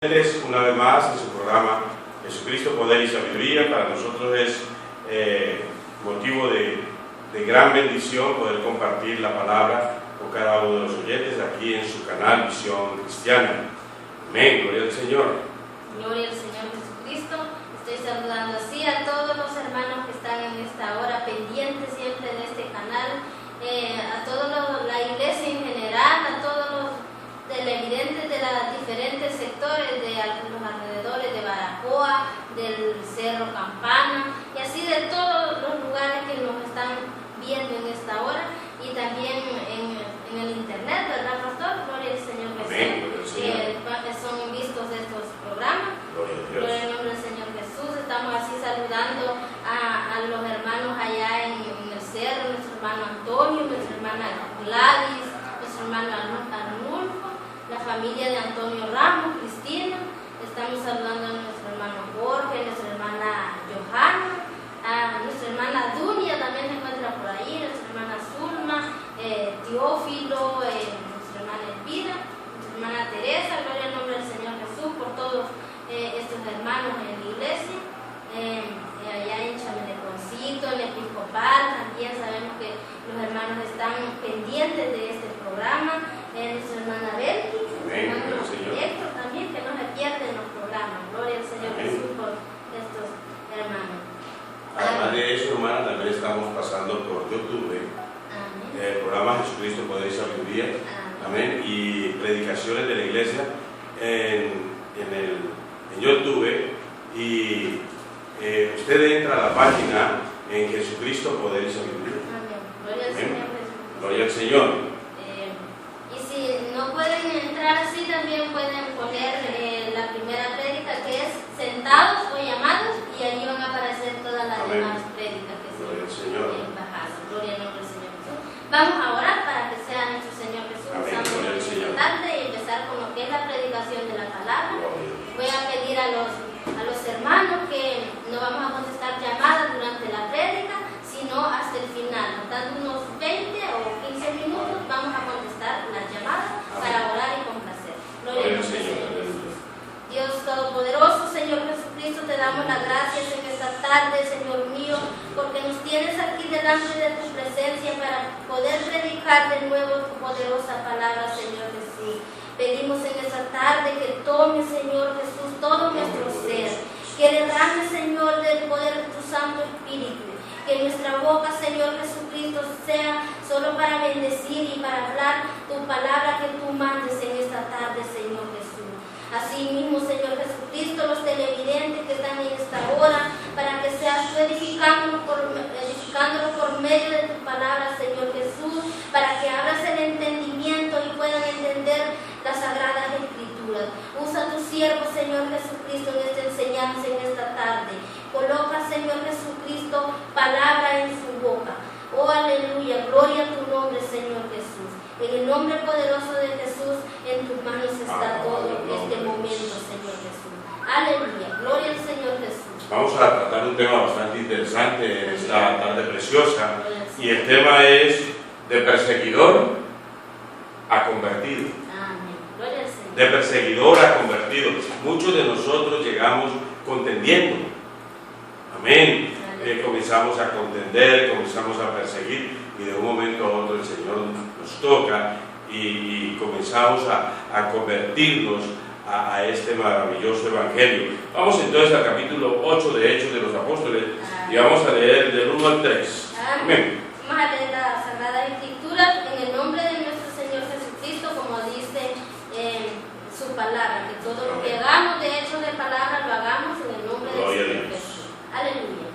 Una vez más en su programa Jesucristo, Poder y Sabiduría. Para nosotros es motivo de gran bendición poder compartir la palabra con cada uno de los oyentes aquí en su canal Visión Cristiana. Amén, gloria al Señor. Gloria al Señor Jesucristo. Estoy saludando así a todos los hermanos que están en esta hora pendientes siempre de este canal, a toda la iglesia en general, a todos los televidentes de los diferentes sectores de los alrededores de Baracoa, del Cerro Campana y así de todos los lugares que nos están viendo en esta hora, y también en el internet, ¿verdad, pastor? Gloria al Señor Jesús, que son vistos estos programas. Gloria al nombre del Señor Jesús. Estamos así saludando a los hermanos allá en el cerro, nuestro hermano Antonio, nuestra hermana Gladys, nuestro hermano Arnulfo, la familia de Antonio Ramos, Cristina. Estamos saludando a nuestro hermano Jorge, nuestra hermana Johanna, a nuestra hermana Dunia, también se encuentra por ahí, nuestra hermana Zulma, Teófilo, nuestra hermana Elvira, nuestra hermana Teresa. Gloria al nombre del Señor Jesús por todos estos hermanos en la iglesia. Allá en Chameleconcito, en el Episcopal, también sabemos que los hermanos están pendientes de este programa. Nuestra hermana Belki, nuestro hermano Héctor también, que no se pierden los programas. Gloria al Señor Jesús por estos hermanos. Además de eso, hermana, también estamos pasando por YouTube, el programa Jesucristo, Poder y Sabiduría. Amén. Y predicaciones de la iglesia en YouTube. Y usted entra a la página en Jesucristo, Poder y Sabiduría. Amén. Gloria al Señor Jesús. Gloria al Señor. Y si no pueden entrar así, también pueden poner la primera prédica, que es Sentados o Llamados, y ahí van a aparecer todas las demás prédicas que se han bajado. Gloria al nombre del Señor Jesús. Vamos a orar para que sea nuestro Señor Jesús usando esta tarde y empezar con lo que es la predicación de la palabra. Voy a pedir a los hermanos que no vamos a contestar llamadas durante la prédica, sino hasta el final. Dando unos 20 o 15 minutos vamos a contestar las llamadas para orar y complacer. Gloria al Señor. Dios Todopoderoso, Señor Jesucristo, te damos las gracias en esta tarde, Señor mío, porque nos tienes aquí delante de tu presencia para poder predicar de nuevo tu poderosa palabra, Señor Jesús. Pedimos en esta tarde que tome, Señor Jesús, todo nuestro ser, que derrame, Señor, del poder de tu Santo Espíritu. Que nuestra boca, Señor Jesucristo, sea solo para bendecir y para hablar tu palabra que tú mandes en esta tarde, Señor Jesús. Así mismo, Señor Jesucristo, los televidentes que están en esta hora, para que seas tú edificándolos por medio de tu palabra, Señor Jesús, para que abras el entendimiento y puedan entender las sagradas escrituras. Usa tu siervo, Señor Jesucristo, en esta enseñanza en esta tarde. Coloca, Señor Jesucristo, palabra en su boca. Oh, aleluya, gloria a tu nombre, Señor Jesús. En el nombre poderoso de Jesús, en tus manos está todo este momento, Señor Jesús. Aleluya, gloria al Señor Jesús. Vamos a tratar un tema bastante interesante en esta tarde preciosa, y el tema es de perseguidor a convertido. Amén. Gloria al Señor. De perseguidor a convertido. Muchos de nosotros llegamos contendiendo. Amén. Comenzamos a contender, comenzamos a perseguir, y de un momento a otro el Señor nos toca y comenzamos a convertirnos a este maravilloso evangelio. Vamos entonces al capítulo 8 de Hechos de los Apóstoles y vamos a leer del 1 al 3. Amén. Vamos a leer la Sagrada Escritura en el nombre de nuestro Señor Jesucristo, como dice su palabra, que todo lo que hagamos de hechos de palabra lo hagamos en el nombre del Señor Jesús. Aleluya.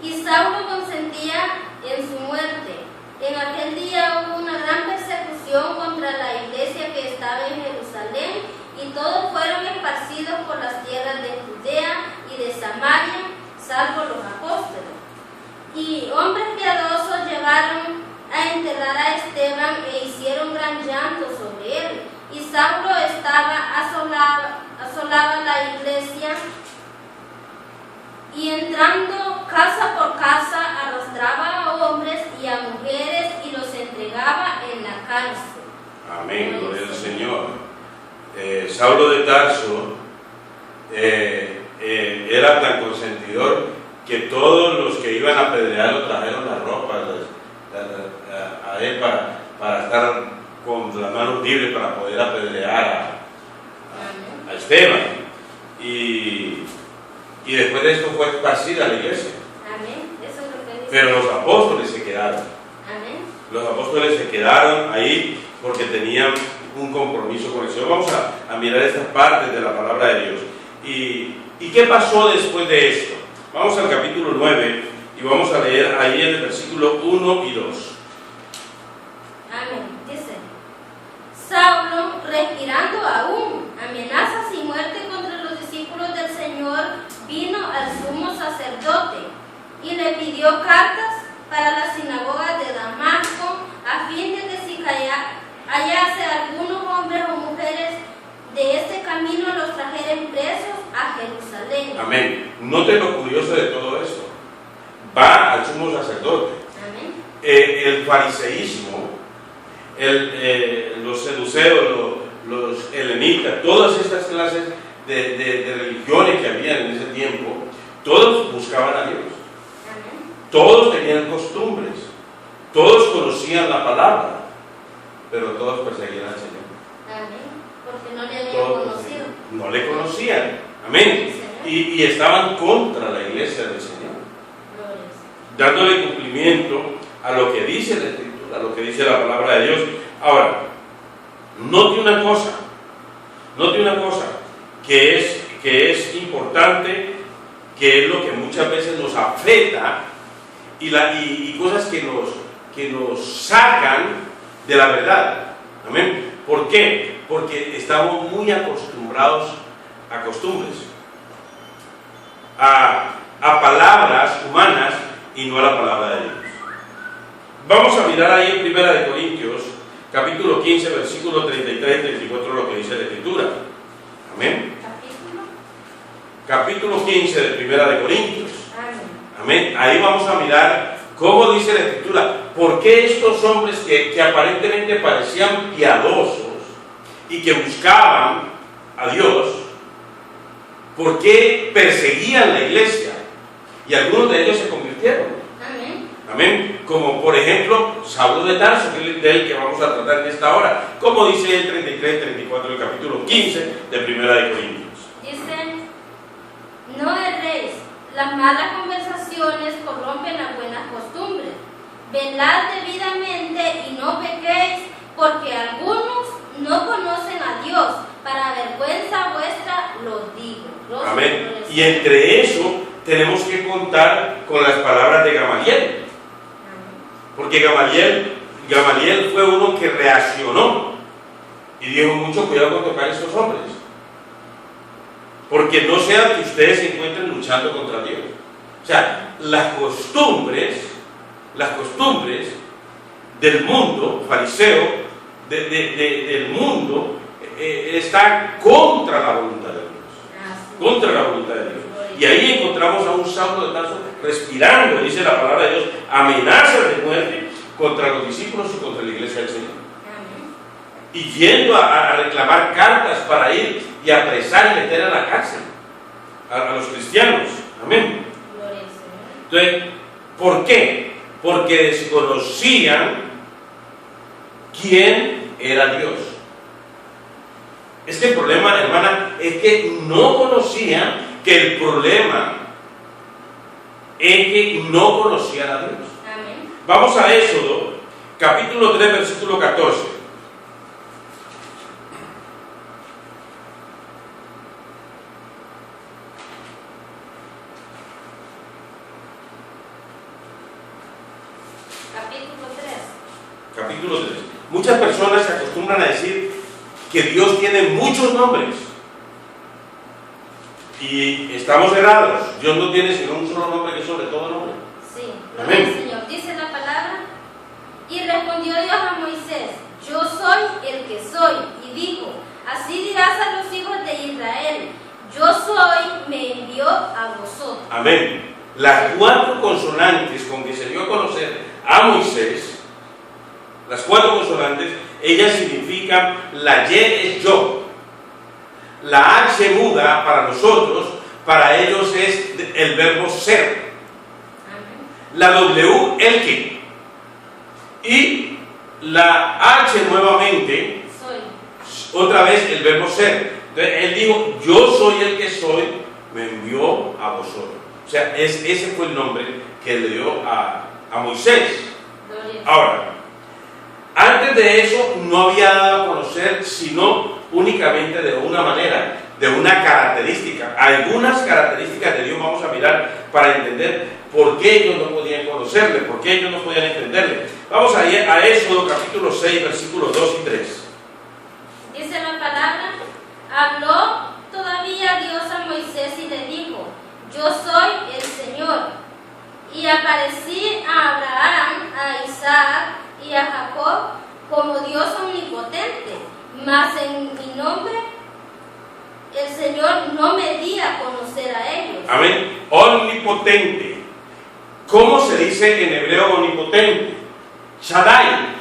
Y Saulo consentía en su muerte. En aquel día hubo una gran persecución contra la iglesia que estaba en Jerusalén, y todos fueron esparcidos por las tierras de Judea y de Samaria, salvo los apóstoles. Y hombres piadosos llegaron a enterrar a Esteban e hicieron gran llanto sobre él. Y Saulo asolaba la iglesia, y entrando casa por casa arrastraba a hombres y a mujeres y los entregaba en la cárcel. Amén, gloria al Señor. Saulo de Tarso era tan consentidor que todos los que iban a apedrearlo trajeron las ropas a él para estar con las manos libres para poder apedrear a Esteban. Y después de esto fue esparcida la iglesia. Amén. Eso es lo que dice. Pero los apóstoles se quedaron. Amén. Los apóstoles se quedaron ahí porque tenían un compromiso con el Señor. Vamos a mirar estas partes de la palabra de Dios. ¿Y qué pasó después de esto? Vamos al capítulo 9 y vamos a leer ahí en el versículo 1 y 2. Amén. Dice: Saulo, respirando aún amenazas y muerte contra los discípulos del Señor, vino al sumo sacerdote y le pidió cartas para las sinagogas de Damasco, a fin de que si hallase algunos hombres o mujeres de este camino los trajeren presos a Jerusalén. Amén. Noten lo curioso de todo esto. Va al sumo sacerdote. Amén. El fariseísmo, los seduceos, los helenitas, todas estas clases de religiones que había en ese tiempo, todos buscaban a Dios. Amén. Todos tenían costumbres, todos conocían la palabra, pero todos perseguían al Señor. Amén. Porque no le habían Todos conocido. no le conocían. Amén. Y estaban contra la iglesia del Señor, dándole cumplimiento a lo que dice la Escritura, a lo que dice la palabra de Dios. Ahora, note una cosa que es importante, que es lo que muchas veces nos afecta y cosas que nos sacan de la verdad. Amén. ¿Por qué? Porque estamos muy acostumbrados a costumbres, a palabras humanas y no a la palabra de Dios. Vamos a mirar ahí en 1 Corintios, capítulo 15, versículo 33 y 34, lo que dice la Escritura. Amén. Capítulo 15 de 1 Corintios. Amén. Ahí vamos a mirar cómo dice la Escritura. ¿Por qué estos hombres que aparentemente parecían piadosos y que buscaban a Dios, por qué perseguían la iglesia? Y algunos de ellos se convirtieron. Amén. Amén. Como por ejemplo Saulo de Tarso, que es del que vamos a tratar en esta hora. Como dice el 33 y 34 del capítulo 15 de 1 Corintios. Dice: No erréis, las malas conversaciones corrompen las buenas costumbres. Velad debidamente y no pequéis, porque algunos no conocen a Dios. Para vergüenza vuestra los digo. Amén. Y entre eso tenemos que contar con las palabras de Gamaliel. Porque Gamaliel fue uno que reaccionó y dijo: mucho cuidado con tocar a estos hombres, porque no sea que ustedes se encuentren luchando contra Dios. O sea, las costumbres del mundo fariseo, del mundo, están contra la voluntad de Dios. Contra la voluntad de Dios. Y ahí encontramos a un Saulo de Tarso respirando, dice la palabra de Dios, amenazas de muerte contra los discípulos y contra la iglesia del Señor. Y yendo a reclamar cartas para ir y apresar y meter a la cárcel a los cristianos. Amén. Entonces, ¿por qué? Porque desconocían quién era Dios. Es que el problema, hermana, es que no conocían, que el problema es que no conocían a Dios. Amén. Vamos a Éxodo, capítulo 3, versículo 14. Capítulo 3. Muchas personas se acostumbran a decir que Dios tiene muchos nombres. Y estamos errados. Dios no tiene sino un solo nombre que es sobre todo nombre. Sí. Amén. Señor, dice la palabra: y respondió Dios a Moisés: yo soy el que soy. Y dijo: así dirás a los hijos de Israel: yo soy, me envió a vosotros. Amén. Las 4 consonantes con que se dio a conocer a Moisés, las 4 consonantes, ellas significan: la Y es yo, la H muda para nosotros para ellos es el verbo ser. La W, el que. Y la H nuevamente, otra vez el verbo ser. Entonces él dijo, yo soy el que soy, me envió a vosotros. O sea, ese fue el nombre que le dio a Moisés. Ahora, antes de eso no había dado a conocer sino únicamente de una manera, de una característica. Algunas características de Dios vamos a mirar para entender por qué ellos no podían conocerle, por qué ellos no podían entenderle. Vamos a ir a Éxodo capítulo 6, versículos 2 y 3. Dice la palabra, habló todavía Dios a Moisés y le dijo, yo soy el Señor. Y aparecí a Abraham, a Isaac y a Jacob como Dios omnipotente, mas en mi nombre el Señor no me di a conocer a ellos. Amén. Omnipotente. ¿Cómo se dice en hebreo omnipotente? Shaddai.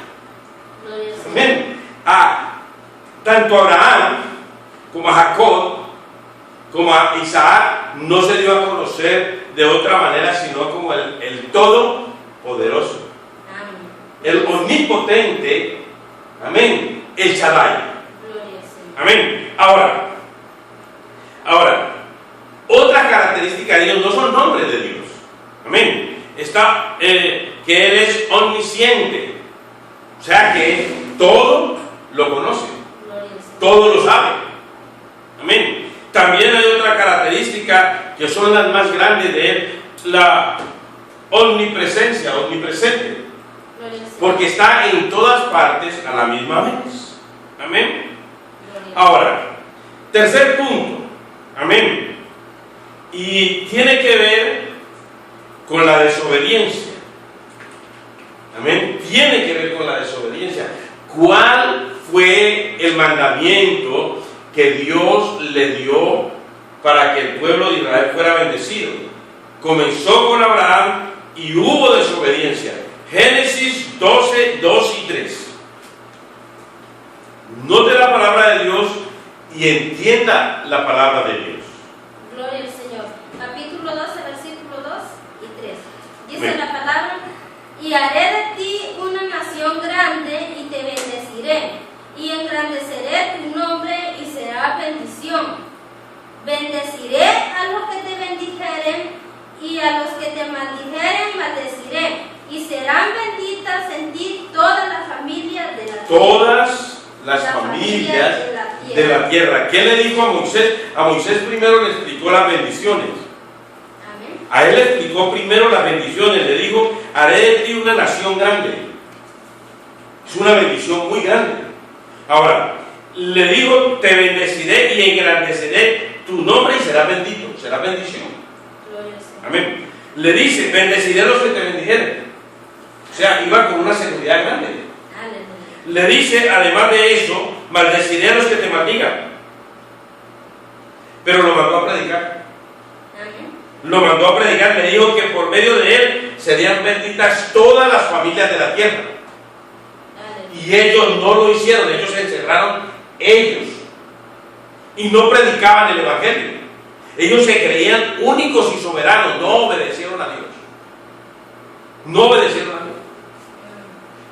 Amén. Tanto a Abraham como a Jacob como a Isaac no se dio a conocer de otra manera sino como el Todopoderoso. Amén. El omnipotente. Amén. El Shaddai. Amén. Ahora, otra característica de Dios no son nombres de Dios. Amén. Está que Él es omnisciente. O sea que todo lo conoce. Todo lo sabe. Amén. También hay otra característica que son las más grandes de Él, la omnipresencia, omnipresente. Porque está en todas partes a la misma vez. Amén. Ahora, tercer punto. Amén. Y tiene que ver con la desobediencia. Amén. Tiene que ver con la desobediencia. ¿Cuál fue el mandamiento que Dios le dio para que el pueblo de Israel fuera bendecido? Comenzó con Abraham y hubo desobediencia. Génesis 12, 2 y 3. Note la palabra de Dios y entienda la palabra de Dios. Gloria al Señor. Capítulo 12, versículo 2 y 3. Dice Amén. la palabra, y haré de ti una nación grande y te bendeciré, y engrandeceré tu nombre y será bendición. Bendeciré a los que te bendijeren y a los que te maldijeren maldeciré, y serán benditas en ti todas las familias de la tierra. Todas las familias de la tierra. ¿Qué le dijo a Moisés? A Moisés primero le explicó las bendiciones. Amén. A él le explicó primero las bendiciones. Le dijo, haré de ti una nación grande. Es una bendición muy grande. Ahora, le dijo, te bendeciré y engrandeceré tu nombre y será bendito. Será bendición. Amén. Le dice, bendeciré a los que te bendijeren. O sea, iba con una seguridad grande. Le dice, además de eso, maldeciré a los que te maldigan. Pero lo mandó a predicar. Lo mandó a predicar. Le dijo que por medio de él serían benditas todas las familias de la tierra. Y ellos no lo hicieron. Ellos se encerraron ellos. Y no predicaban el evangelio. Ellos se creían únicos y soberanos. No obedecieron a Dios. No obedecieron a Dios.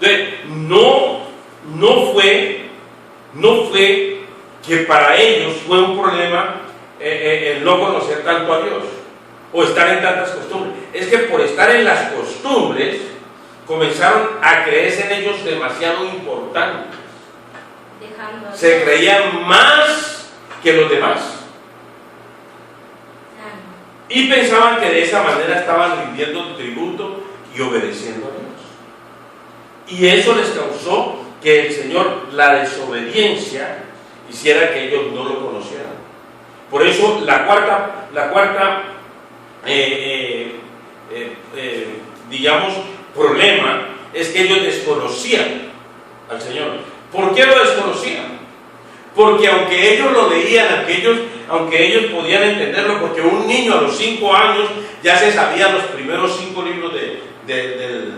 Entonces, no fue que para ellos fue un problema el no conocer tanto a Dios o estar en tantas costumbres. Es que por estar en las costumbres comenzaron a creerse en ellos demasiado importantes. Se creían más que los demás y pensaban que de esa manera estaban rindiendo tributo y obedeciendo a Dios. Y eso les causó que el Señor, la desobediencia, hiciera que ellos no lo conocieran. Por eso la cuarta digamos, problema es que ellos desconocían al Señor. ¿Por qué lo desconocían? Porque aunque ellos lo leían, aunque ellos podían entenderlo, porque un niño a los 5 años ya se sabía los primeros 5 libros del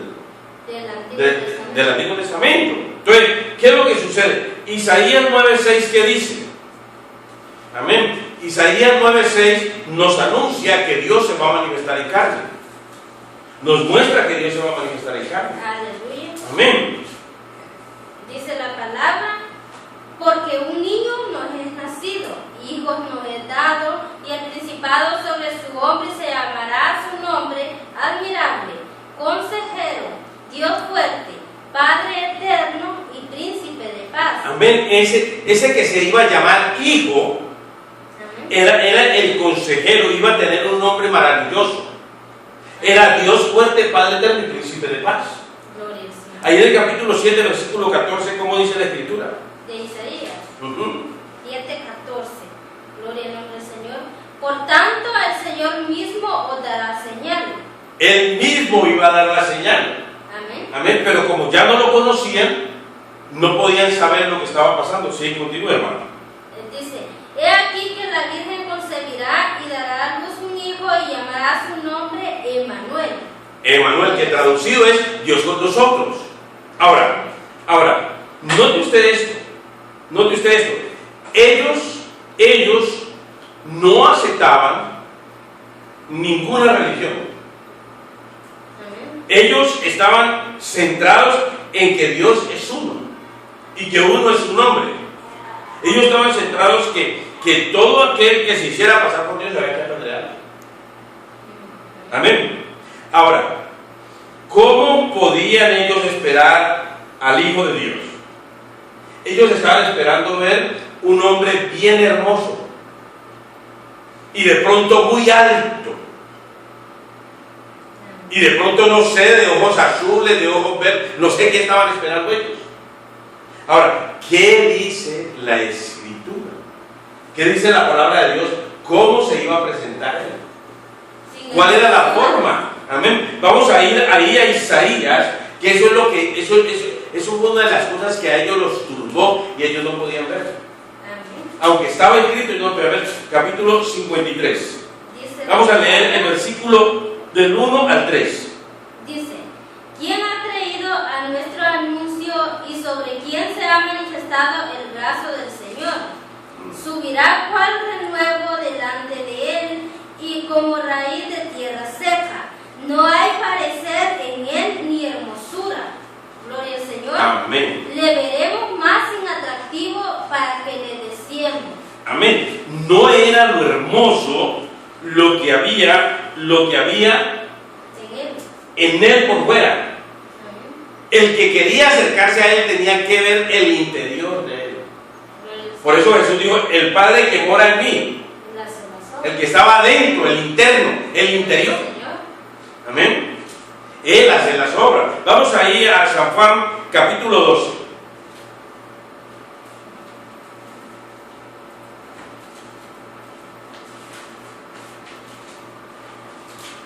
Antiguo Testamento. Entonces, ¿qué es lo que sucede? Isaías 9:6, ¿qué dice? Amén. Isaías 9:6 nos anuncia que Dios se va a manifestar en carne. Nos muestra que Dios se va a manifestar en carne. Aleluya. Amén. Dice la palabra, porque un niño nos es nacido, hijos nos es dado, y el principado sobre su hombro se llamará su nombre admirable, consejero, Dios fuerte, Padre eterno y príncipe de paz. Amén. Ese que se iba a llamar hijo, era el consejero, iba a tener un nombre maravilloso. Era Dios fuerte, Padre eterno y príncipe de paz. Gloria al Señor. Ahí en el capítulo 7, versículo 14, ¿cómo dice la escritura? De Isaías 7:14. Gloria al nombre del Señor. Por tanto, el Señor mismo os dará señal. Él mismo iba a dar la señal. Amén. Amén. Pero como ya no lo conocían, no podían saber lo que estaba pasando. Sí, continúe, hermano. Dice, he aquí que la Virgen concebirá y dará a luz un hijo y llamará su nombre Emmanuel. Emmanuel, que traducido es Dios con nosotros. Ahora, note usted esto. Ellos no aceptaban ninguna religión. Ellos estaban centrados en que Dios es uno y que uno es su nombre. Ellos estaban centrados que todo aquel que se hiciera pasar por Dios había que apedrearlo. Amén. Ahora, ¿cómo podían ellos esperar al Hijo de Dios? Ellos estaban esperando ver un hombre bien hermoso y de pronto muy alto. Y de pronto, no sé, de ojos azules, de ojos verdes, no sé qué estaban esperando ellos. Ahora, ¿qué dice la Escritura? ¿Qué dice la palabra de Dios? ¿Cómo se iba a presentar él? ¿Cuál era la forma? Amén. Vamos a ir ahí a Isaías, que eso fue una de las cosas que a ellos los turbó y ellos no podían ver. Amén. Aunque estaba escrito, y no podían ver. Capítulo 53. Vamos a leer el versículo del 1 al 3. Dice, ¿quién ha creído a nuestro anuncio y sobre quién se ha manifestado el brazo del Señor? Subirá cual renuevo delante de él y como raíz de tierra seca. No hay parecer en él ni hermosura. Gloria al Señor. Amén. Le veremos más inatractivo para que le deseemos. Amén. No era lo hermoso lo que había en él por fuera. El que quería acercarse a él tenía que ver el interior de él. Por eso Jesús dijo, el Padre que mora en mí, el que estaba adentro, el interno, el interior. Amén. Él hace las obras. Vamos ahí a San Juan capítulo 12.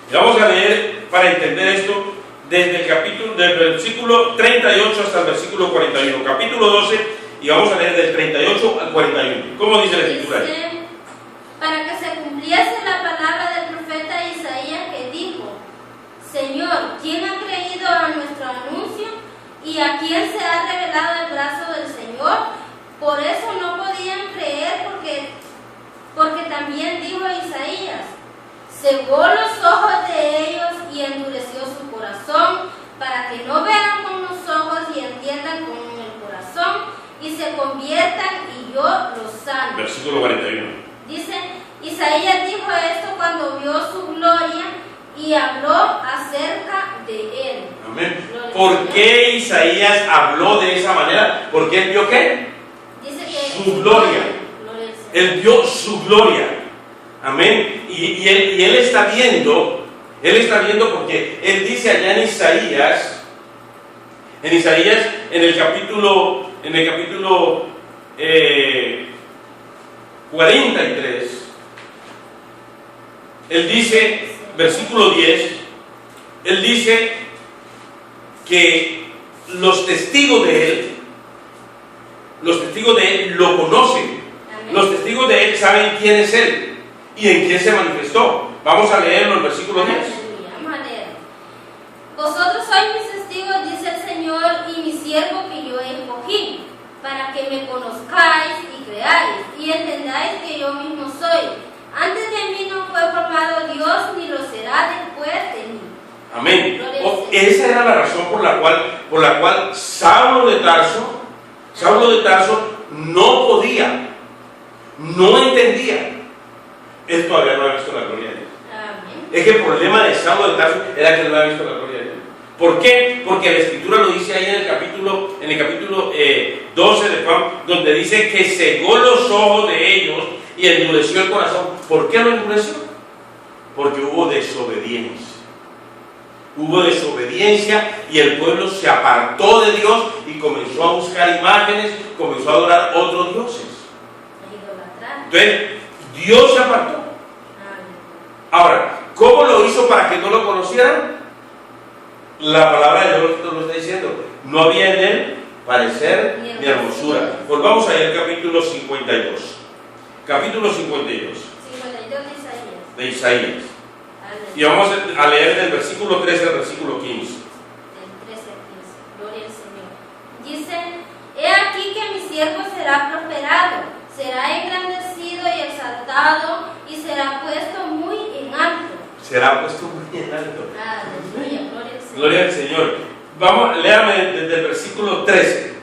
Y vamos a leer, para entender esto, desde el versículo 38 hasta el versículo 41. Capítulo 12, y vamos a leer del 38 al 41. ¿Cómo dice la escritura? Dice, para que se cumpliese la palabra del profeta Isaías que dijo, Señor, ¿quién ha creído a nuestro anuncio? ¿Y a quién se ha revelado el brazo del Señor? Por eso no podían creer, porque también dijo Isaías, cegó los ojos de ellos y endureció su corazón, para que no vean con los ojos y entiendan con el corazón y se conviertan y yo los sano. Versículo 41. Dice, Isaías dijo esto cuando vio su gloria y habló acerca de él. Amén. ¿Por qué Isaías habló de esa manera? Porque él vio ¿qué? Dice que su gloria. Él vio su gloria. Amén. Y él está viendo porque él dice allá en Isaías, en el capítulo 43, él dice, versículo 10, él dice que los testigos de él lo conocen. Amén. Los testigos de él saben quién es él y en quién se manifestó. Vamos a leerlo el versículo 10. Aleluya. Vamos a leer. Vosotros sois mis testigos, dice el Señor, y mi siervo que yo escogí, para que me conozcáis y creáis y entendáis que yo mismo soy. Antes de mí no fue formado Dios, ni lo será después de mí. Amén. Esa era la razón por la cual Saulo de Tarso no podía, no entendía. Él todavía no había visto la gloria de Dios. Amén. Es que el problema de Saulo de Tarso era que no había visto la gloria de Dios. ¿Por qué? Porque la Escritura lo dice ahí en el capítulo 12 de Juan, donde dice que cegó los ojos de ellos y endureció el corazón. ¿Por qué lo endureció? Porque hubo desobediencia. Hubo desobediencia y el pueblo se apartó de Dios y comenzó a buscar imágenes, comenzó a adorar otros dioses. Entonces, Dios se apartó. Ahora, ¿cómo lo hizo para que no lo conocieran? La palabra de Dios lo está diciendo. No había en él parecer ni hermosura. Volvamos a ir al capítulo 52. Capítulo 52. 52 de Isaías. Y vamos a leer del versículo 13 al versículo 15. Del 13 al 15. Gloria al Señor. Dice: He aquí que mi siervo será prosperado, será engrandecido y exaltado, y será puesto muy en alto. Será puesto muy en alto. Aleluya, gloria al Señor. Gloria al Señor. Vamos, léame desde el versículo 13. Del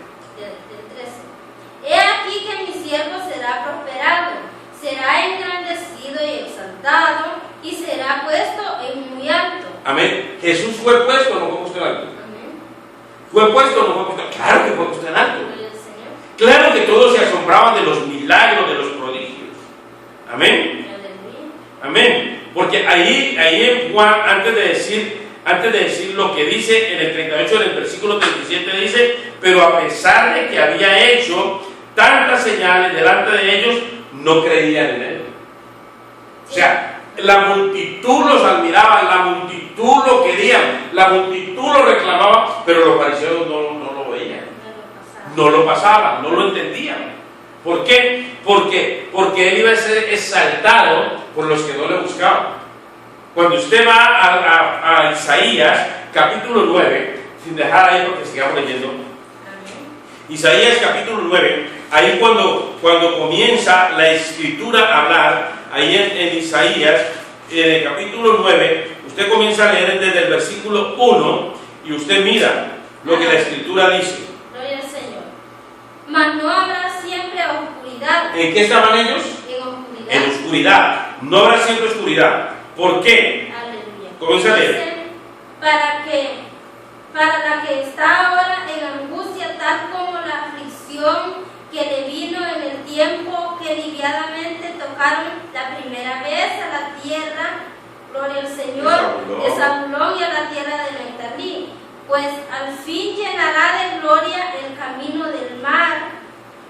13. He aquí que mi siervo será prosperado, será engrandecido y exaltado, y será puesto en muy alto. Amén. Jesús fue puesto, no fue puesto en alto. Amén. Fue puesto, no fue puesto. Claro que fue puesto en alto. Gloria al Señor. Claro que todos se asombraban de los milagros, de los prodigios. Amén. Aleluya. Amén. Porque ahí en Juan, antes de decir lo que dice en el 38 del versículo 37, dice: pero a pesar de que había hecho tantas señales delante de ellos, no creían en él. O sea, la multitud los admiraba, la multitud lo querían, la multitud lo reclamaba, pero los fariseos no lo veían, no lo pasaban, no lo entendían. ¿Por qué? Porque él iba a ser exaltado por los que no le buscaban. Cuando usted va a Isaías capítulo 9, sin dejar ahí porque sigamos leyendo, Isaías capítulo 9, ahí cuando comienza la Escritura a hablar, ahí en Isaías, en el capítulo 9, usted comienza a leer desde el versículo 1 y usted mira lo que la Escritura dice. Gloria al Señor. Mas no habrá siempre oscuridad. ¿En qué estaban ellos? En oscuridad. En oscuridad. No habrá siempre oscuridad. ¿Por qué? Aleluya. Comienza a leer. Dice: para la que está ahora en angustia, tal como la aflicción que le vino en el tiempo que livianamente tocaron la primera vez a la tierra, gloria al Señor, de Zabulón y a la tierra de Neftalí, pues al fin llenará de gloria el camino del mar,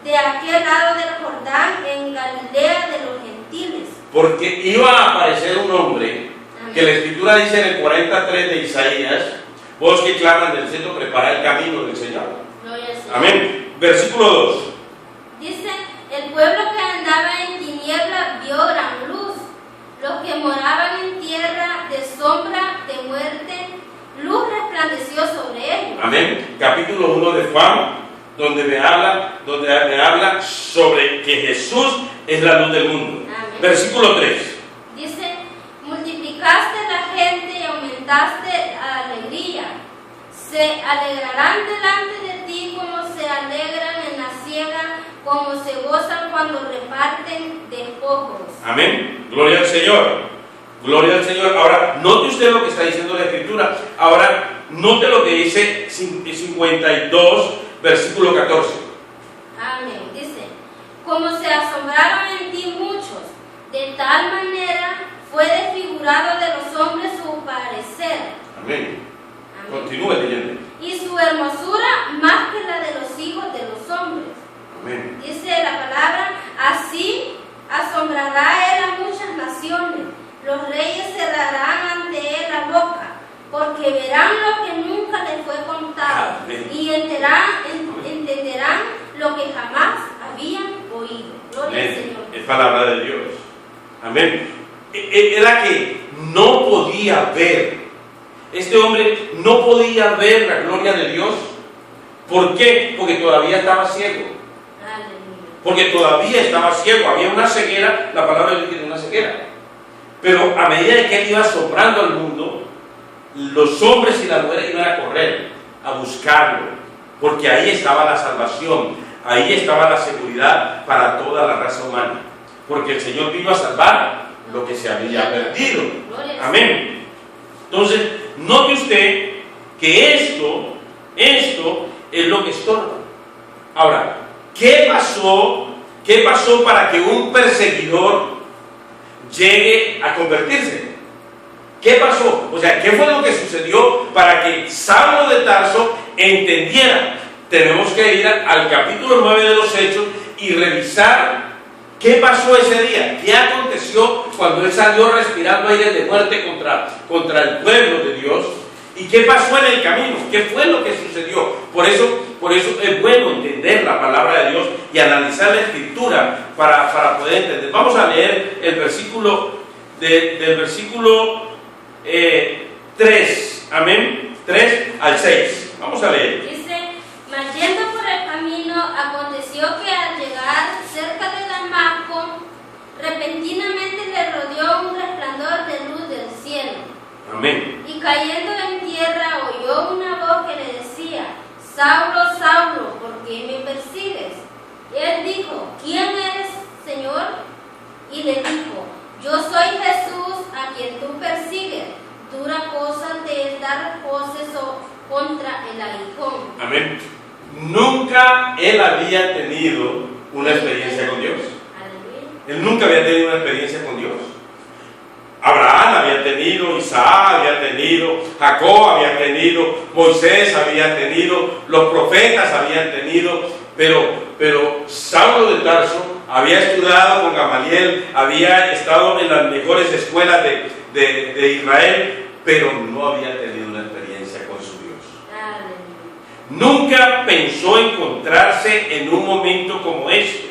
de aquel lado del Jordán, en Galilea de los gentiles. Porque iba a aparecer un hombre, que la Escritura dice en el 43 de Isaías: vos que claman del cielo, prepara el camino del Señor. Gloria al Señor. Amén. Versículo 2. Dice: el pueblo que andaba en tiniebla vio gran luz, los que moraban en tierra de sombra de muerte, luz resplandeció sobre ellos. Amén. Capítulo 1 de Juan, donde me habla sobre que Jesús es la luz del mundo. Amén. Versículo 3. Dice: multiplicaste la gente y aumentaste la alegría. Se alegrarán delante de ti como se alegran en la siega, como se gozan cuando reparten despojos. Amén. Gloria al Señor. Gloria al Señor. Ahora, note usted lo que está diciendo la Escritura. Ahora, note lo que dice 52, versículo 14. Amén. Dice: como se asombraron en ti muchos, de tal manera fue desfigurado de los hombres su parecer. Amén. Amén. Continúe leyendo. Y su hermosura más que la de los hijos de los hombres. Amén. Dice la palabra: así asombrará él a muchas naciones, los reyes cerrarán ante él la boca, porque verán lo que nunca les fue contado. Amén. Y entenderán lo que jamás habían oído. Gloria al Señor. Es palabra de Dios. Amén. Era que no podía ver. Este hombre no podía ver la gloria de Dios. ¿Por qué? Porque todavía estaba ciego. Aleluya. porque todavía estaba ciego, había una ceguera, la palabra de Dios tiene una ceguera. Pero a medida que él iba sobrando al mundo, los hombres y las mujeres iban a correr, a buscarlo, porque ahí estaba la salvación, ahí estaba la seguridad para toda la raza humana, porque el Señor vino a salvar lo que se había perdido. Amén. Entonces, note usted que esto es lo que estorba. Ahora, ¿qué pasó para que un perseguidor llegue a convertirse? ¿Qué pasó? O sea, ¿qué fue lo que sucedió para que Saulo de Tarso entendiera? Tenemos que ir al capítulo 9 de los Hechos y revisar qué pasó ese día, qué aconteció cuando él salió respirando aire de muerte contra el pueblo de Dios, y qué pasó en el camino, qué fue lo que sucedió. Por eso es bueno entender la palabra de Dios y analizar la Escritura para poder entender. Vamos a leer el versículo del versículo 3, amén, 3 al 6. Vamos a leer. Dice: mas yendo por el camino, aconteció que al llegar cerca de Damasco, repentinamente le rodeó un resplandor de luz del cielo. Amén. Y cayendo en tierra oyó una voz que le decía: Saulo, Saulo, ¿por qué me persigues? Y él dijo: ¿quién eres, Señor? Y le dijo: yo soy Jesús a quien tú persigues. Dura cosa te es dar voces contra el aguijón. Amén. Nunca él había tenido una experiencia con Dios. Él nunca había tenido una experiencia con Dios. Abraham había tenido, Isaac había tenido, Jacob había tenido, Moisés había tenido, los profetas habían tenido, pero Saulo de Tarso había estudiado con Gamaliel, había estado en las mejores escuelas de Israel, pero no había tenido una experiencia con su Dios. Nunca pensó encontrarse en un momento como este.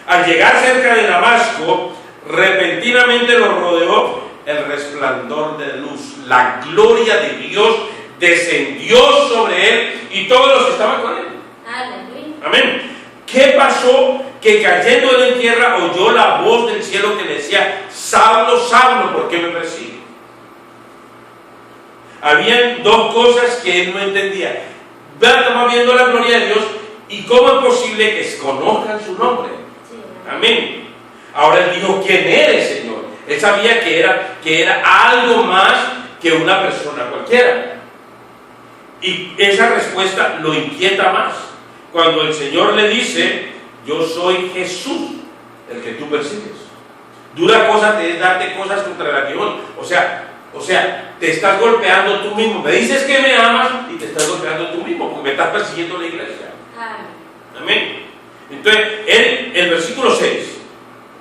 Al llegar cerca de Damasco, repentinamente lo rodeó el resplandor de luz. La gloria de Dios descendió sobre él y todos los que estaban con él. Amén. ¿Qué pasó? Que cayendo él en tierra oyó la voz del cielo que le decía: Saulo, Saulo, ¿por qué me persigues? Habían dos cosas que él no entendía. Estamos viendo la gloria de Dios y cómo es posible que conozcan su nombre. Amén. Ahora él dijo: ¿quién eres, Señor? Él sabía que era algo más que una persona cualquiera. Y esa respuesta lo inquieta más. Cuando el Señor le dice: yo soy Jesús, el que tú persigues. Dura cosa te es darte cosas contra el aguijón. O sea, te estás golpeando tú mismo. Me dices que me amas y te estás golpeando tú mismo porque me estás persiguiendo la iglesia. Amén. Entonces, el versículo 6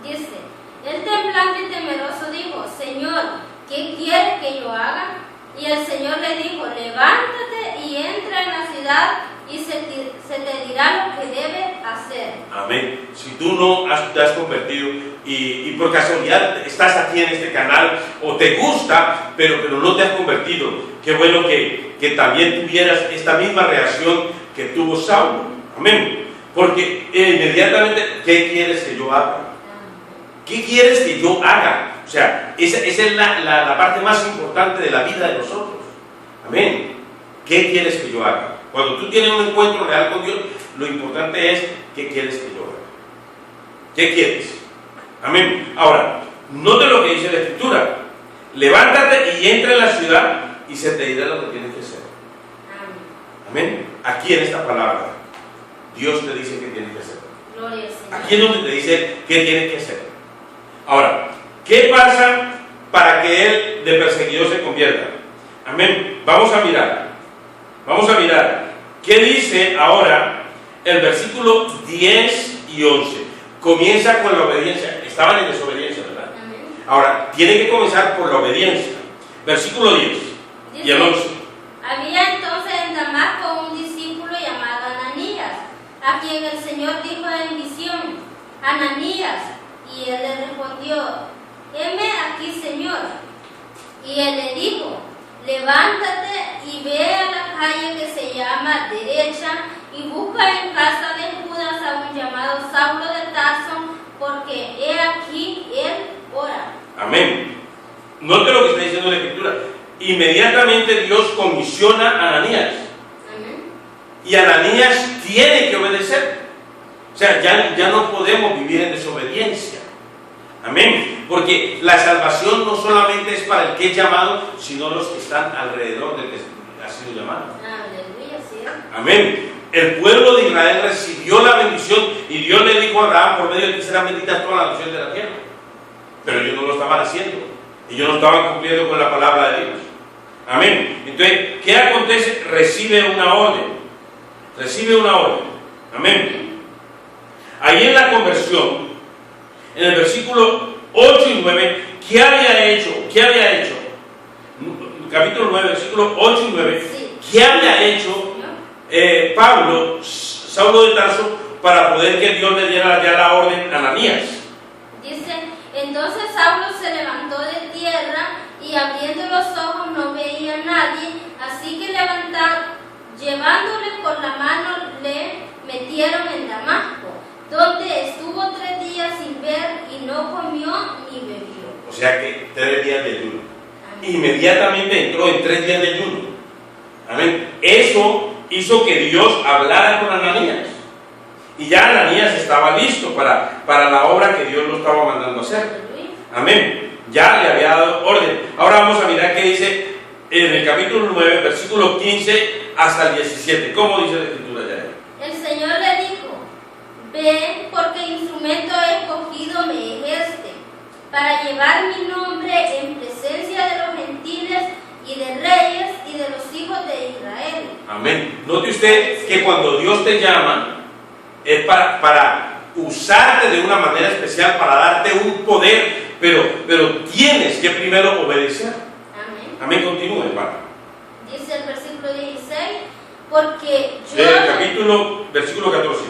dice: el temblando y temeroso dijo: Señor, ¿qué quieres que yo haga? Y el Señor le dijo: levántate y entra en la ciudad y se te dirá lo que debes hacer. Amén. Si tú no te has convertido y por casualidad estás aquí en este canal o te gusta, pero no te has convertido, qué bueno que también tuvieras esta misma reacción que tuvo Saulo. Amén. Porque inmediatamente, ¿qué quieres que yo haga? ¿Qué quieres que yo haga? O sea, esa es la parte más importante de la vida de nosotros. Amén. ¿Qué quieres que yo haga? Cuando tú tienes un encuentro real con Dios, lo importante es: ¿qué quieres que yo haga? ¿Qué quieres? Amén. Ahora, note lo que dice la Escritura: levántate y entra en la ciudad y se te dirá lo que tienes que hacer. Amén. Aquí en esta palabra, Dios te dice qué tienes que hacer. Gloria al Señor. Aquí es donde te dice qué tienes que hacer. Ahora, ¿qué pasa para que él de perseguidor se convierta? Amén. Vamos a mirar qué dice ahora el versículo 10 y 11. Comienza con la obediencia. Estaban en desobediencia, ¿verdad? Amén. Ahora, tiene que comenzar por la obediencia. Versículo 10 y el 11. Había entonces en Damasco un discípulo llamado Ananías, a quien el Señor dijo en visión: Ananías. Y él le respondió: heme aquí, Señor. Y él le dijo: levántate y ve a la calle que se llama Derecha y busca en casa de Judas Judas a un llamado Saulo de Tarso, porque he aquí él ora. Amén. Note lo que está diciendo la Escritura. Inmediatamente Dios comisiona a Ananías. Amén. Y Ananías tiene que obedecer. O sea, ya no podemos vivir en desobediencia. Amén. Porque la salvación no solamente es para el que es llamado, sino los que están alrededor del que ha sido llamado. Aleluya, sí. Amén. El pueblo de Israel recibió la bendición y Dios le dijo a Abraham: por medio de ti serán benditas todas las naciones de la tierra. Pero ellos no lo estaban haciendo. Ellos no estaban cumpliendo con la palabra de Dios. Amén. Entonces, ¿qué acontece? Recibe una orden. Recibe una orden. Amén. Ahí en la conversión, en el versículo 8 y 9, ¿qué había hecho? ¿Qué había hecho? Capítulo 9, versículos 8 y 9. Sí. ¿Qué había hecho Pablo, Saulo de Tarso, para poder que Dios le diera ya la orden a Ananías? Dice, entonces Saulo se levantó de tierra y abriendo los ojos no veía a nadie, así que llevándole por la mano le metieron en Damasco, donde estuvo 3 días sin ver y no comió ni bebió. O sea que 3 días de ayuno. Amén. Inmediatamente entró en 3 días de ayuno. Amén. Eso hizo que Dios hablara con Ananías. Y ya Ananías estaba listo para la obra que Dios lo estaba mandando a hacer. Amén. Ya le había dado orden. Ahora vamos a mirar qué dice en el capítulo 9, versículo 15 hasta el 17. ¿Cómo dice la Escritura ya? El Señor le dijo, ven, porque instrumento escogido me es este, para llevar mi nombre en presencia de los gentiles y de reyes y de los hijos de Israel. Amén. Note usted que cuando Dios te llama, es para usarte de una manera especial, para darte un poder, pero tienes que primero obedecer. Amén. Amén. Continúe, hermano. Dice el versículo 16, porque yo... Versículo 14.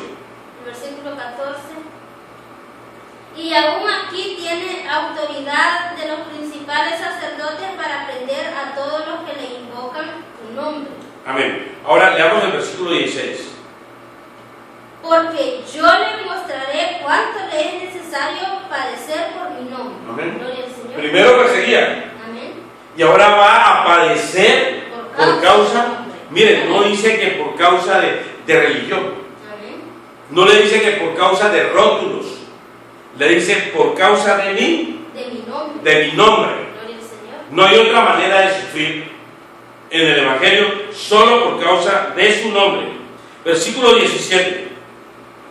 Versículo 14. Y aún aquí tiene autoridad de los principales sacerdotes para prender a todos los que le invocan tu nombre. Amén. Ahora leamos el versículo 16. Porque yo le mostraré cuánto le es necesario padecer por mi nombre. Amén. Gloria al Señor. Primero perseguía. Amén. Y ahora va a padecer por causa. Miren, no dice que por causa de religión. Amén. No le dice que por causa de rótulos. Le dice por causa de mí. De mi nombre. De mi nombre. Gloria al Señor. No hay otra manera de sufrir en el Evangelio, solo por causa de su nombre. Versículo 17.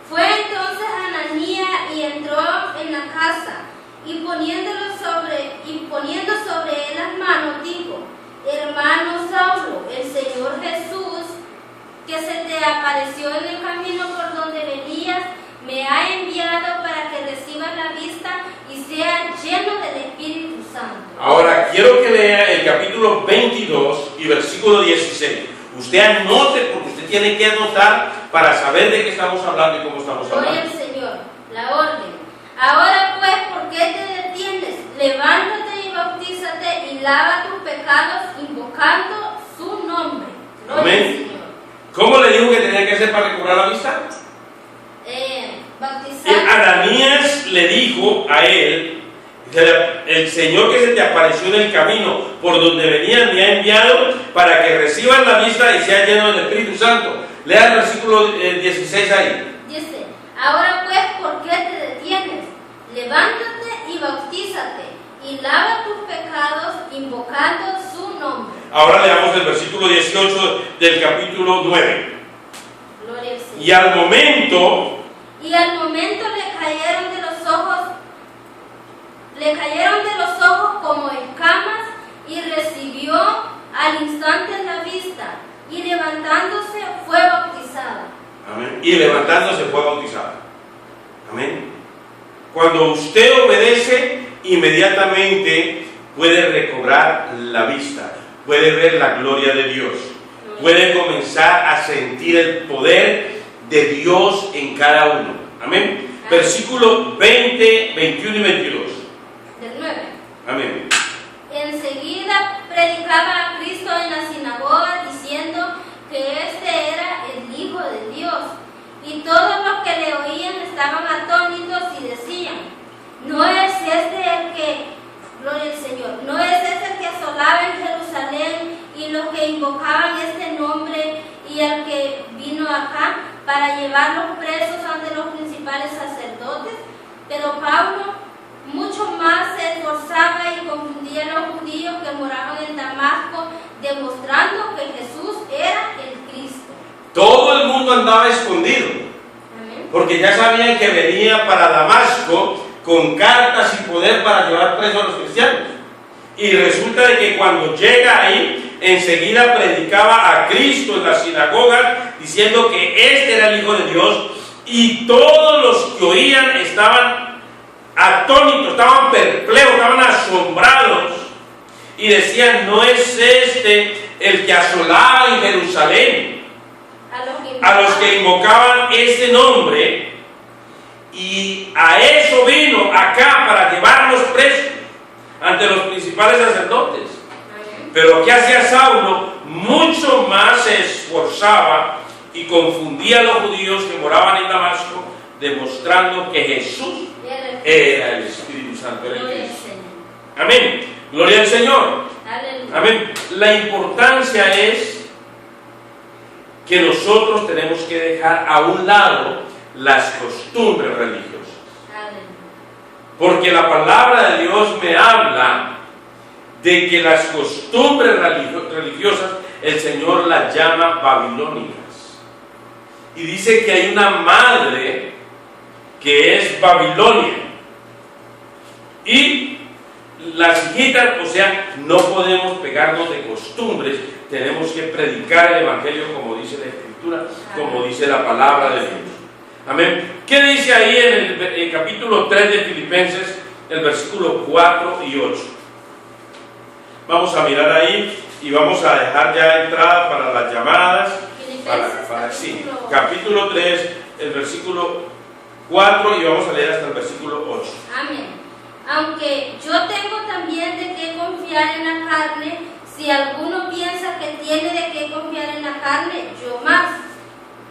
Fue entonces Ananías y entró en la casa y poniendo sobre él las manos dijo, hermano Saulo, el Señor Jesús que se te apareció en el camino por donde venías me ha enviado para que recibas la vista y seas lleno del Espíritu Santo. Ahora quiero que lea el capítulo 22 y versículo 16. Usted anote, porque usted tiene que anotar para saber de qué estamos hablando y cómo estamos Gloria hablando. al Señor, la orden. Ahora pues, ¿por qué te detienes? Levántate y bautízate y lava tus pecados invocando su nombre. Gloria Amén. al Señor. ¿Cómo le dijo que tenía que hacer para recobrar la vista? Bautizar. Ananías le dijo a él, el Señor que se te apareció en el camino por donde venías me ha enviado para que recibas la vista y seas lleno del Espíritu Santo. Lea el versículo 16 ahí. Dice, ahora pues, ¿por qué te detienes? Levántate y bautízate y lava tus pecados invocando su nombre. Ahora leamos el versículo 18 del capítulo 9. Gloria al Señor. Y al momento le cayeron de los ojos como escamas y recibió al instante la vista y levantándose fue bautizada. Amén. Y levantándose fue bautizada. Amén. Cuando usted obedece, inmediatamente puede recobrar la vista, puede ver la gloria de Dios, puede comenzar a sentir el poder de Dios en cada uno. Amén. Versículos 20, 21 y 22. Del 9. Amén. Enseguida predicaba a Cristo en la sinagoga diciendo que este era el Hijo de Dios. Y todos los que llevarlos presos ante los principales sacerdotes, pero Pablo mucho más se esforzaba y confundía a los judíos que moraban en Damasco, demostrando que Jesús era el Cristo. Todo el mundo andaba escondido, porque ya sabían que venía para Damasco con cartas y poder para llevar presos a los cristianos. Y resulta de que cuando llega ahí, enseguida predicaba a Cristo en la sinagoga, diciendo que este era el Hijo de Dios, y todos los que oían estaban atónitos, estaban perplejos, estaban asombrados, y decían: ¿no es este el que asolaba en Jerusalén a los que invocaban ese nombre? Y a eso vino acá, para llevarlos presos ante los principales sacerdotes. Pero ¿qué hacía Saulo? Mucho más se esforzaba y confundía a los judíos que moraban en Damasco, demostrando que Jesús era el Espíritu Santo, era el Cristo. Amén. Gloria al Señor. Amén. La importancia es que nosotros tenemos que dejar a un lado las costumbres religiosas. Porque la palabra de Dios me habla de que las costumbres religiosas el Señor las llama babilónicas. Y dice que hay una madre que es Babilonia. Y las hijitas, o sea, no podemos pegarnos de costumbres, tenemos que predicar el Evangelio como dice la Escritura, como dice la palabra de Dios. Amén. ¿Qué dice ahí en el capítulo 3 de Filipenses, el versículo 4 y 8? Vamos a mirar ahí y vamos a dejar ya entrada para las llamadas. Sí, capítulo 3, el versículo 4 y vamos a leer hasta el versículo 8. Amén. Aunque yo tengo también de qué confiar en la carne, si alguno piensa que tiene de qué confiar en la carne, yo más.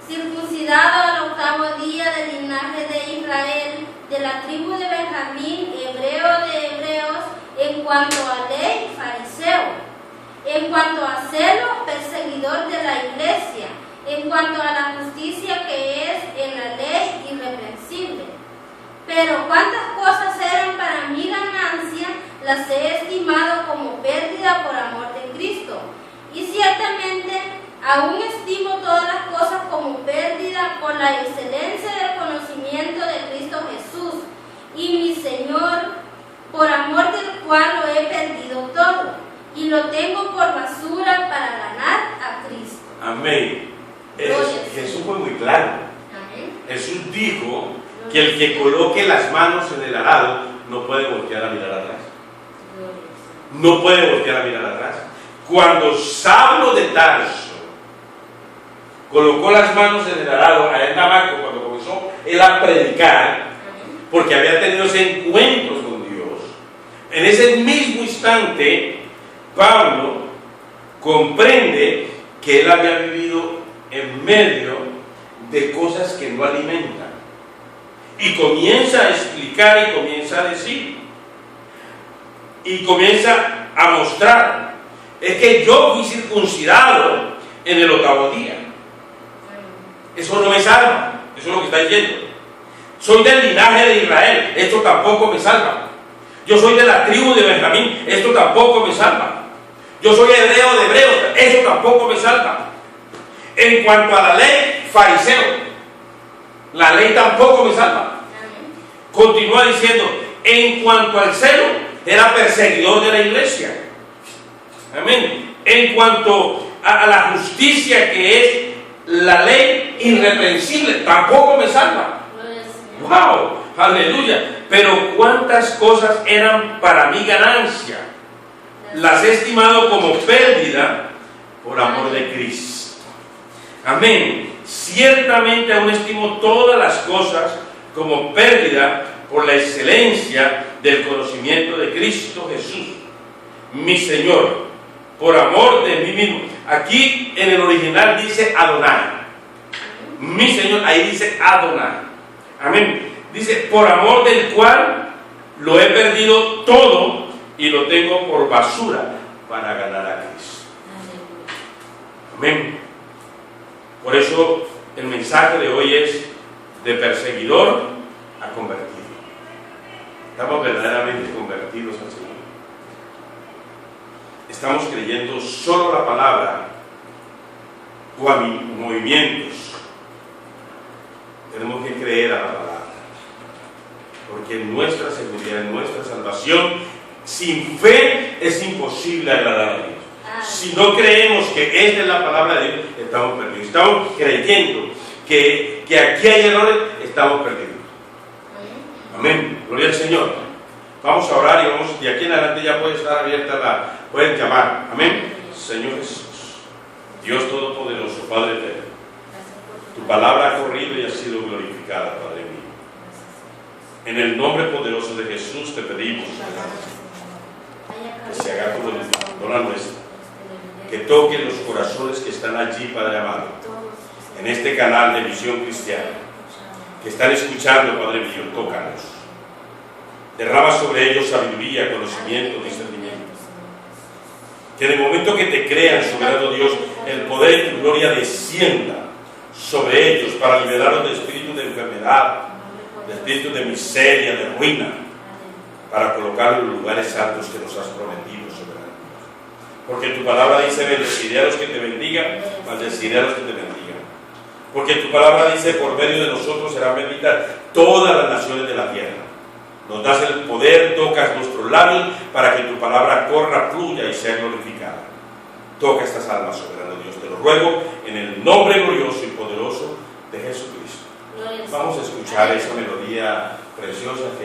Circuncidado al 8º día del linaje de Israel, de la tribu de Benjamín, hebreo de hebreos, en cuanto a ley, fariseo, en cuanto a celo, perseguidor de la iglesia, en cuanto a la justicia que es en la ley, irreprensible. Pero cuántas cosas eran para mí ganancia, las he estimado como pérdida por amor de Cristo. Y ciertamente aún estimo todas las cosas como pérdida por la excelencia del conocimiento de Cristo Jesús, y mi Señor, por amor del cual lo he perdido todo, y lo tengo por basura para ganar a Cristo. Amén. Jesús fue muy claro. Amén. Jesús dijo que el que coloque las manos en el arado no puede voltear a mirar atrás. No puede voltear a mirar atrás. Cuando Saulo de Tarso colocó las manos en el arado allá en Damasco, cuando comenzó él a predicar, porque había tenido ese encuentro con Dios, en ese mismo instante Pablo comprende que él había vivido en medio de cosas que no alimentan, y comienza a explicar y comienza a decir y comienza a mostrar: es que yo fui circuncidado en el 8º día. Eso no me salva. Eso es lo que está diciendo. Soy del linaje de Israel. Esto tampoco me salva. Yo soy de la tribu de Benjamín. Esto tampoco me salva. Yo soy hebreo de hebreos. Eso tampoco me salva. En cuanto a la ley, fariseo. La ley tampoco me salva. Continúa diciendo: en cuanto al celo, era perseguidor de la iglesia. Amén. En cuanto a la justicia que es la ley irreprensible, tampoco me salva. ¡Wow! ¡Aleluya! Pero cuántas cosas eran para mi ganancia, las he estimado como pérdida por amor de Cristo. Amén. Ciertamente aún estimo todas las cosas como pérdida por la excelencia del conocimiento de Cristo Jesús, mi Señor, por amor de mí mismo. Aquí en el original dice Adonai. Mi Señor, ahí dice Adonai. Amén. Dice: por amor del cual lo he perdido todo y lo tengo por basura para ganar a Cristo. Amén. Por eso El mensaje de hoy es de perseguidor a convertido. ¿Estamos verdaderamente convertidos al Señor? ¿Estamos creyendo solo la palabra o a movimientos? Tenemos que creer a la palabra, porque en nuestra seguridad, en nuestra salvación, sin fe es imposible agradar a Dios. Si no creemos que esta es la palabra de Dios, estamos perdidos. Estamos creyendo que aquí hay errores, estamos perdidos. Amén. Gloria al Señor. Vamos a orar y de aquí en adelante ya puede estar abierta pueden llamar. Amén. Señor Jesús, Dios Todopoderoso, Padre eterno, tu palabra ha corrido y ha sido glorificada, Padre mío. En el nombre poderoso de Jesús te pedimos que se haga tu voluntad, no la nuestra. Que toque los corazones que están allí, Padre amado, en este canal de Visión Cristiana, que están escuchando, Padre mío, tócalos. Derrama sobre ellos sabiduría, conocimiento, discernimiento. Que en el momento que te crean, soberano Dios, el poder y tu gloria descienda sobre ellos para liberarlos de espíritus de enfermedad, de espíritus de miseria, de ruina, para colocarlos en los lugares santos que nos has prometido, soberano. Porque tu palabra dice: bendeciré a los que te bendigan, maldeciré a los que te bendigan. Porque tu palabra dice: por medio de nosotros serán benditas todas las naciones de la tierra. Nos das el poder, tocas nuestros labios para que tu palabra corra, fluya y sea glorificada. Toca estas almas, soberano Dios, te lo ruego en el nombre glorioso y poderoso de Jesucristo. Vamos a escuchar esa melodía preciosa que